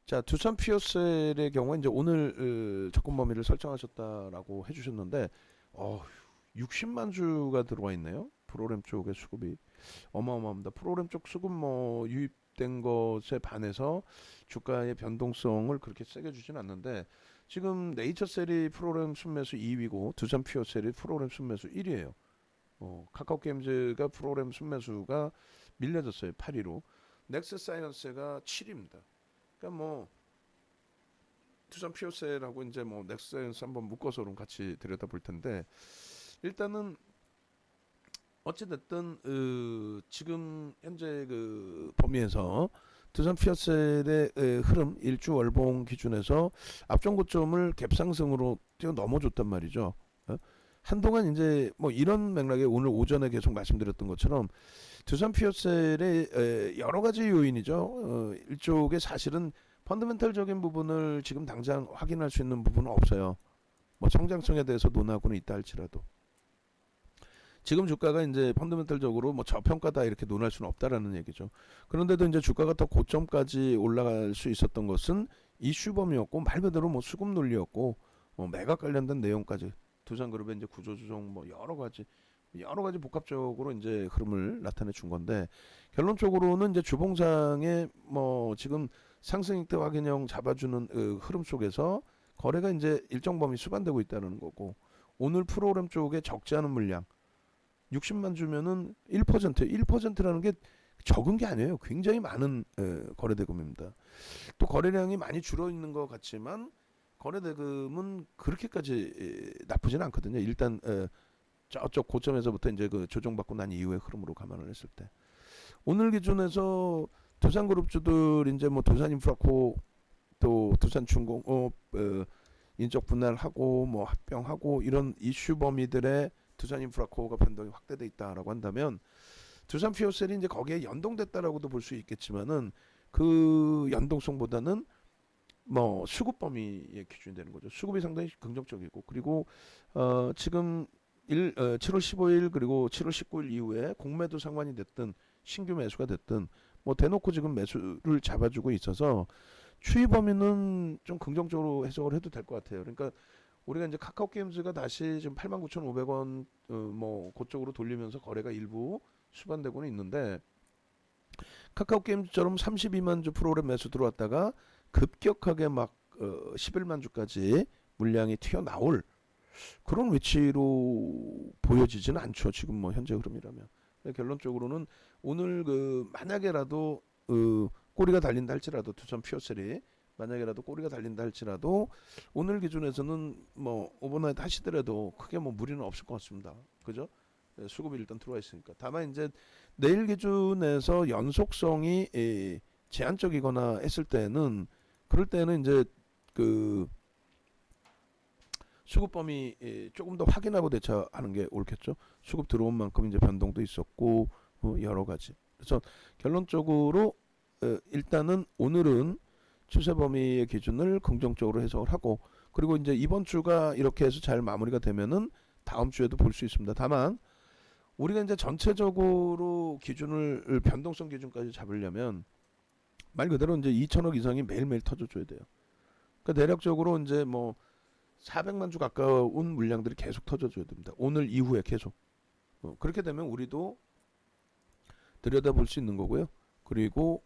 자, 두산 피어셀의 경우에 이제 오늘 접근 범위를 설정하셨다라고 해주셨는데, 60만 주가 들어와 있네요. 프로그램 쪽의 수급이 어마어마합니다. 프로그램 쪽 수급 뭐 유입된 것에 반해서 주가의 변동성을 그렇게 세게 주진 않는데, 지금 네이처셀이 프로그램 순매수 2위고 두산 피어셀이 프로그램 순매수 1위예요. 카카오 게임즈가 프로그램 순매수가 밀려졌어요. 8위로. 넥스 사이언스가 7위입니다. 그러니까 뭐 투자 피오셀하고 이제 뭐 넥센스 한번 묶어서 좀 같이 들여다볼 텐데, 일단은 어찌됐든 지금 현재 그 범위에서 두산 피어셀의 흐름 일주 월봉 기준에서 앞전 고점을 갭상승으로 뛰어 넘어줬단 말이죠. 한동안 이제 뭐 이런 맥락에 오늘 오전에 계속 말씀드렸던 것처럼 두산 피어셀의 여러 가지 요인이죠. 일종의 사실은 펀더멘털적인 부분을 지금 당장 확인할 수 있는 부분은 없어요. 뭐 성장성에 대해서 논하고는 있다 할지라도 지금 주가가 이제 펀더멘털적으로 뭐 저평가다 이렇게 논할 수는 없다라는 얘기죠. 그런데도 이제 주가가 더 고점까지 올라갈 수 있었던 것은 이슈범이었고 말 그대로 뭐 수급 논리였고 매각 관련된 내용까지 두산그룹의 이제 구조조정 뭐 여러 가지 복합적으로 이제 흐름을 나타내 준 건데, 결론적으로는 이제 주봉상의 뭐 지금 상승익대 확인형 잡아주는 흐름 속에서 거래가 이제 일정 범위 수반되고 있다는 거고, 오늘 프로그램 쪽에 적지 않은 물량 60만 주면은 1%라는 게 적은 게 아니에요. 굉장히 많은 거래 대금입니다. 또 거래량이 많이 줄어 있는 것 같지만 거래 대금은 그렇게까지 나쁘지는 않거든요. 일단 저쪽 고점에서부터 이제 그 조정받고 난 이후의 흐름으로 감안을 했을 때 오늘 기준에서 두산그룹주들 이제 뭐 두산인프라코 또 두산중공업 인적 분할하고 뭐 합병하고 이런 이슈 범위들의 두산인프라코가 변동이 확대돼 있다라고 한다면 두산 피오셀이 이제 거기에 연동됐다라고도 볼 수 있겠지만은 그 연동성보다는 뭐 수급 범위의 기준이 되는 거죠. 수급이 상당히 긍정적이고, 그리고 지금 7월 15일 그리고 7월 19일 이후에 공매도 상환이 됐든 신규 매수가 됐든 뭐 대놓고 지금 매수를 잡아주고 있어서 추이 범위는 좀 긍정적으로 해석을 해도 될 것 같아요. 그러니까 우리가 이제 카카오 게임즈가 다시 지금 89,500원 뭐 그쪽으로 돌리면서 거래가 일부 수반되고는 있는데, 카카오 게임즈처럼 32만 주 프로그램 매수 들어왔다가 급격하게 막 11만 주까지 물량이 튀어나올 그런 위치로 보여지지는 않죠. 지금 뭐 현재 흐름이라면. 결론적으로는 오늘 그 만약에라도 꼬리가 달린다 할지라도 두산 피어셀이 만약에라도 꼬리가 달린다 할지라도 오늘 기준에서는 뭐 오버나이트 하시더라도 크게 뭐 무리는 없을 것 같습니다. 그죠? 수급이 일단 들어와 있으니까. 다만 이제 내일 기준에서 연속성이 제한적이거나 했을 때는 그럴 때는 이제 그 수급 범위 조금 더 확인하고 대처하는 게 옳겠죠. 수급 들어온 만큼 이제 변동도 있었고 여러 가지. 그래서 결론적으로 일단은 오늘은 추세 범위의 기준을 긍정적으로 해석을 하고, 그리고 이제 이번 주가 이렇게 해서 잘 마무리가 되면은 다음 주에도 볼 수 있습니다. 다만 우리가 이제 전체적으로 기준을 변동성 기준까지 잡으려면 말 그대로 이제 2천억 이상이 매일매일 터져줘야 돼요. 그러니까 대략적으로 이제 뭐 400만 주 가까운 물량들이 계속 터져줘야 됩니다. 오늘 이후에 계속. 그렇게 되면 우리도 들여다볼 수 있는 거고요. 그리고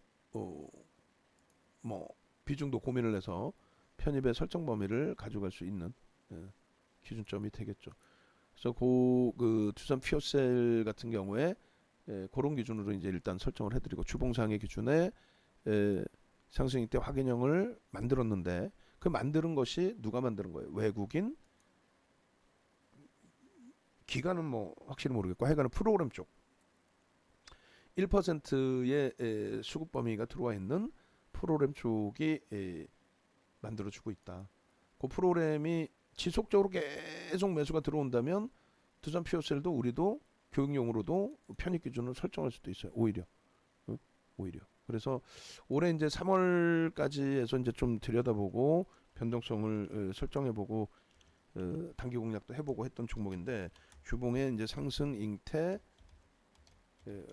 뭐 비중도 고민을 해서 편입의 설정 범위를 가져갈 수 있는 기준점이 되겠죠. 그래서 그 두산 피어셀 같은 경우에 그런 기준으로 이제 일단 설정을 해드리고, 주봉상의 기준에 상승익대 확인형을 만들었는데 그 만드는 것이 누가 만드는 거예요? 외국인? 기간은 뭐 확실히 모르겠고 하여간은 프로그램 쪽 1%의 수급 범위가 들어와 있는 프로그램 쪽이 만들어주고 있다. 그 프로그램이 지속적으로 계속 매수가 들어온다면 두산 피어셀도 우리도 교육용으로도 편입 기준을 설정할 수도 있어요. 오히려. 오히려. 그래서 올해 이제 3월까지 해서 이제 좀 들여다보고 변동성을 설정해보고 단기 공략도 해보고 했던 종목인데, 주봉의 이제 상승 잉태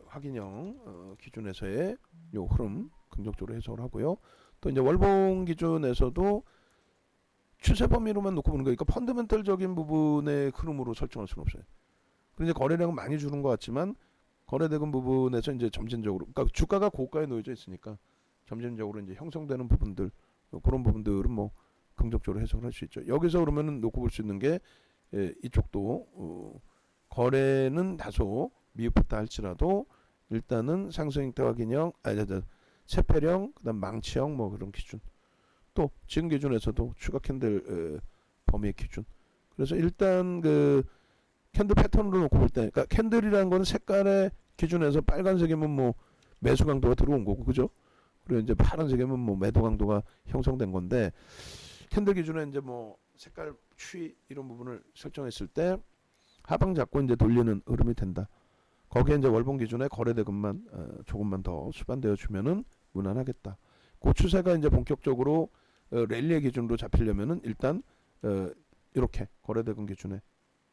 확인형 기준에서의 요 흐름 긍정적으로 해석을 하고요. 또 이제 월봉 기준에서도 추세 범위로만 놓고 보는 거니까 펀더멘털적인 부분의 흐름으로 설정할 수는 없어요. 그런데 거래량은 많이 주는 것 같지만 거래대금 부분에서 이제 점진적으로, 그러니까 주가가 고가에 놓여져 있으니까 점진적으로 이제 형성되는 부분들, 그런 부분들은 뭐 긍정적으로 해석을 할 수 있죠. 여기서 그러면은 놓고 볼 수 있는 게 이쪽도 거래는 다소 미흡했다 할지라도 일단은 상승 형태와 기형, 세폐령, 그다음 망치형 뭐 그런 기준, 또 지금 기준에서도 추가 캔들 범위의 기준. 그래서 일단 그 캔들 패턴으로 놓고 볼 때, 그러니까 캔들이라는 거는 색깔의 기준에서 빨간색이면 뭐 매수 강도가 들어온 거고, 그죠? 그리고 이제 파란색이면 뭐 매도 강도가 형성된 건데, 캔들 기준에 이제 뭐 색깔 추이 이런 부분을 설정했을 때 하방 잡고 이제 돌리는 흐름이 된다. 거기에 이제 월봉 기준에 거래대금만 조금만 더 수반되어 주면은 무난하겠다. 그 추세가 이제 본격적으로 랠리의 기준으로 잡히려면은 일단 이렇게 거래대금 기준에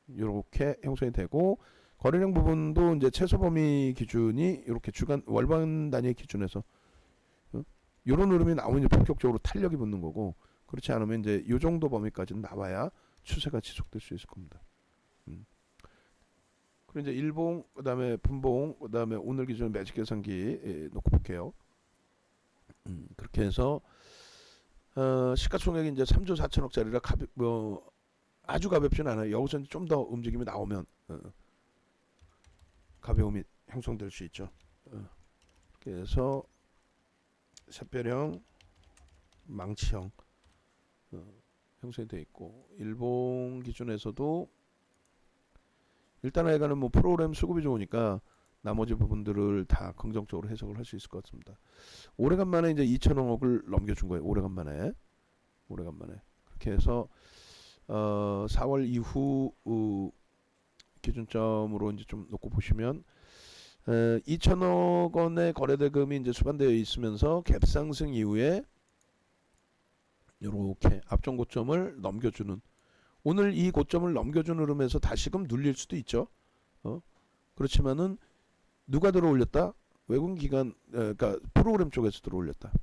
이렇게 형성이 되고, 거래량 부분도 이제 최소 범위 기준이 이렇게 주간 월반 단위 기준에서 이런 흐름이 나오면 이제 본격적으로 탄력이 붙는 거고, 그렇지 않으면 이제 이 정도 범위까지는 나와야 추세가 지속될 수 있을 겁니다. 그리고 이제 일봉, 그다음에 분봉, 그다음에 오늘 기준 매직 계산기 놓고 볼게요. 그렇게 해서 시가총액이 이제 3조 4천억짜리라 뭐 아주 가볍진 않아요. 여기서 좀 더 움직임이 나오면 가벼움이 형성될 수 있죠. 그래서 샛별형, 망치형 형성이 되어 있고, 일봉 기준에서도 일단 하여간은 뭐 프로그램 수급이 좋으니까 나머지 부분들을 다 긍정적으로 해석을 할 수 있을 것 같습니다. 오래간만에 이제 2천억을 넘겨준 거예요. 오래간만에 그렇게 해서 4월 이후 기준점으로 이제 좀 놓고 보시면 2천억 원의 거래대금이 이제 수반되어 있으면서 갭 상승 이후에 이렇게 앞전 고점을 넘겨주는, 오늘 이 고점을 넘겨준 흐름에서 다시금 눌릴 수도 있죠. 그렇지만은 누가 들어올렸다? 외국 기관, 그러니까 프로그램 쪽에서 들어올렸다.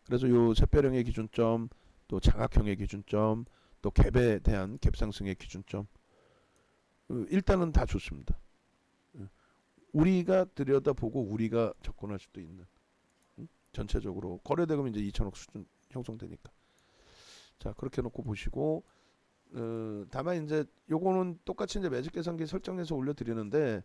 그래서 요 샛별형의 기준점, 또 장악형의 기준점, 또 갭에 대한 갭 상승의 기준점, 일단은 다 좋습니다. 우리가 들여다보고 우리가 접근할 수도 있는, 전체적으로 거래대금 이제 2천억 수준 형성되니까. 자, 그렇게 놓고 보시고, 다만 이제 요거는 똑같이 이제 매직 계산기 설정해서 올려드리는데,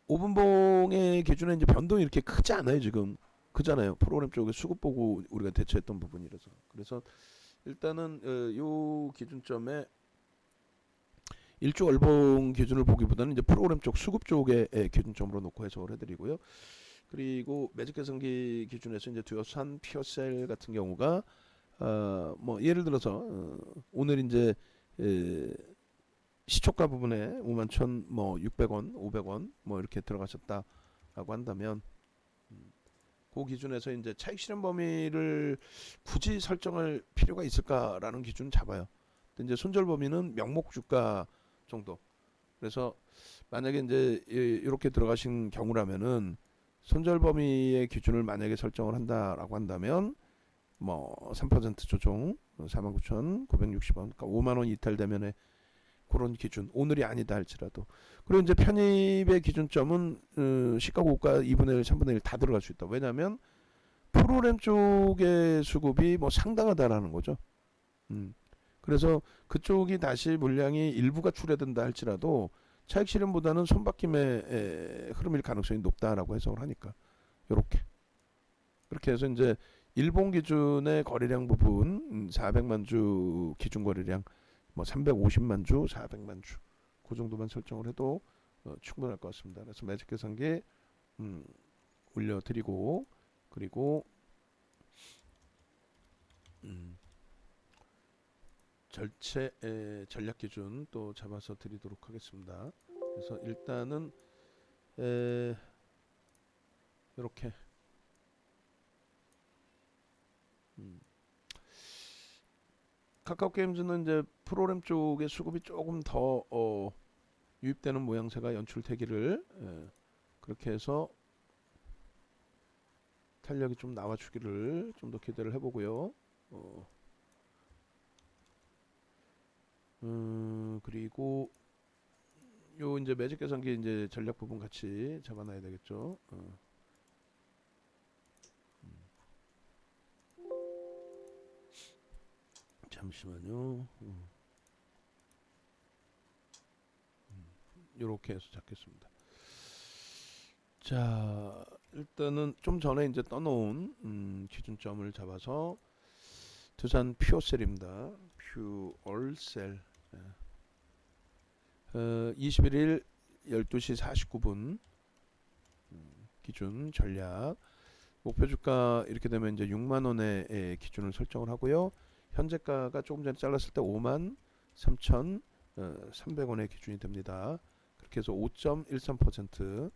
5분봉의 기준에 이제 변동이 이렇게 크지 않아요. 지금 크잖아요. 프로그램 쪽에 수급 보고 우리가 대처했던 부분이라서. 그래서 일단은 요 기준점에 일주 월봉 기준을 보기보다는 이제 프로그램 쪽 수급 쪽의 기준점으로 놓고 해석을 해드리고요. 그리고 매직 계산기 기준에서 이제 두어산 피어셀 같은 경우가 뭐 예를 들어서 오늘 이제 시초가 부분에 51,000 뭐 600원, 500원 뭐 이렇게 들어가셨다라고 한다면 그 기준에서 이제 차익 실현 범위를 굳이 설정할 필요가 있을까라는 기준 잡아요. 근데 이제 손절 범위는 명목 주가 정도. 그래서 만약에 이제 이렇게 들어가신 경우라면은 손절 범위의 기준을 만약에 설정을 한다라고 한다면 뭐 3% 조정 49,960원, 그러니까 5만 원 이탈되면에 그런 기준, 오늘이 아니다 할지라도. 그리고 이제 편입의 기준점은 시가 고가 2분의 1, 3분의 1 다 들어갈 수 있다. 왜냐하면 프로그램 쪽의 수급이 뭐 상당하다라는 거죠. 그래서 그쪽이 다시 물량이 일부가 출회된다 할지라도 차익 실현보다는 손바뀜의 흐름일 가능성이 높다라고 해석을 하니까 이렇게 그렇게 해서 이제 일본 기준의 거래량 부분 400만 주 기준 거래량, 뭐 350만 주, 400만 주, 그 정도만 설정을 해도 충분할 것 같습니다. 그래서 매직 계산기 올려드리고, 그리고 절체 전략 기준 또 잡아서 드리도록 하겠습니다. 그래서 일단은 이렇게 카카오 게임즈는 이제 프로그램 쪽의 수급이 조금 더 유입되는 모양새가 연출되기를 그렇게 해서 탄력이 좀 나와주기를 좀 더 기대를 해보고요. 그리고 요 이제 매직 계산기 이제 전략 부분 같이 잡아놔야 되겠죠. 잠시만요. 요렇게 해서 잡겠습니다. 자, 일단은 좀 전에 이제 떠놓은 기준점을 잡아서 두산 퓨어셀입니다. 퓨얼셀. 21일 12시 49분 기준 전략 목표 주가 이렇게 되면 이제 6만 원의 기준을 설정을 하고요. 현재가가 조금 전에 잘랐을 때 5만 3,300원의 기준이 됩니다. 그렇게 해서 5.13%